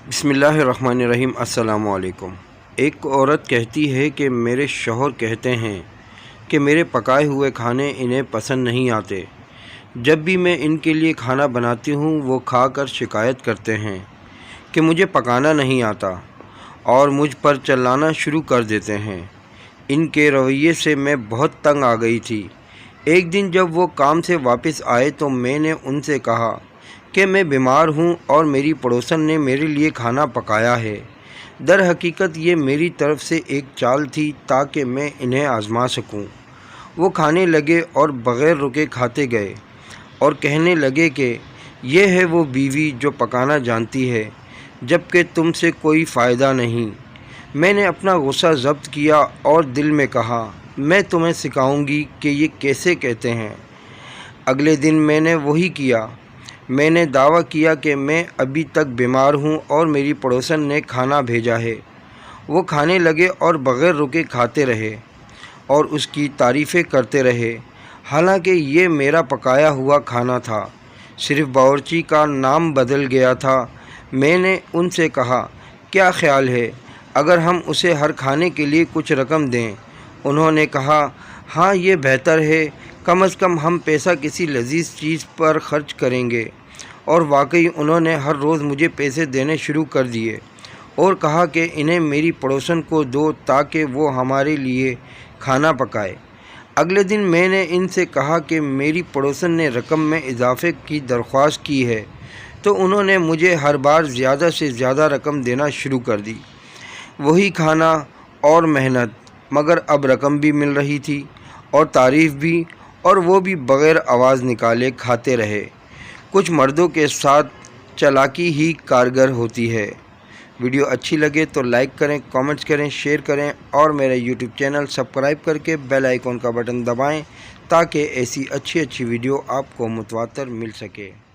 बिस्मिल्लाहिर्रहमानिर्रहीम। अस्सलामु अलैकुम। एक औरत कहती है कि मेरे शौहर कहते हैं कि मेरे पकाए हुए खाने इन्हें पसंद नहीं आते। जब भी मैं इनके लिए खाना बनाती हूँ वो खाकर शिकायत करते हैं कि मुझे पकाना नहीं आता और मुझ पर चिल्लाना शुरू कर देते हैं। इनके रवैये से मैं बहुत तंग आ गई थी। एक दिन जब वो काम से वापस आए तो मैंने उनसे कहा कि मैं बीमार हूँ और मेरी पड़ोसन ने मेरे लिए खाना पकाया है। दर हकीकत ये मेरी तरफ से एक चाल थी ताकि मैं इन्हें आजमा सकूँ। वो खाने लगे और बग़ैर रुके खाते गए और कहने लगे कि ये है वो बीवी जो पकाना जानती है जबकि तुमसे कोई फ़ायदा नहीं। मैंने अपना गुस्सा ज़ब्त किया और दिल में कहा मैं तुम्हें सिखाऊंगी कि ये कैसे कहते हैं। अगले दिन मैंने वही किया। मैंने दावा किया कि मैं अभी तक बीमार हूँ और मेरी पड़ोसन ने खाना भेजा है। वो खाने लगे और बग़ैर रुके खाते रहे और उसकी तारीफ़ें करते रहे, हालांकि ये मेरा पकाया हुआ खाना था, सिर्फ़ बावर्ची का नाम बदल गया था। मैंने उनसे कहा क्या ख़्याल है अगर हम उसे हर खाने के लिए कुछ रकम दें? उन्होंने कहा हाँ ये बेहतर है, कम अज़ कम हम पैसा किसी लजीज़ चीज़ पर ख़र्च करेंगे। और वाकई उन्होंने हर रोज़ मुझे पैसे देने शुरू कर दिए और कहा कि इन्हें मेरी पड़ोसन को दो ताकि वो हमारे लिए खाना पकाए। अगले दिन मैंने इनसे कहा कि मेरी पड़ोसन ने रकम में इजाफे की दरख्वास्त की है तो उन्होंने मुझे हर बार ज़्यादा से ज़्यादा रकम देना शुरू कर दी। वही खाना और मेहनत, मगर अब रकम भी मिल रही थी और तारीफ़ भी, और वो भी बग़ैर आवाज़ निकाले खाते रहे। कुछ मर्दों के साथ चालाकी ही कारगर होती है। वीडियो अच्छी लगे तो लाइक करें, कमेंट्स करें, शेयर करें और मेरे यूट्यूब चैनल सब्सक्राइब करके बेल आइकॉन का बटन दबाएं ताकि ऐसी अच्छी वीडियो आपको मुतवातर मिल सके।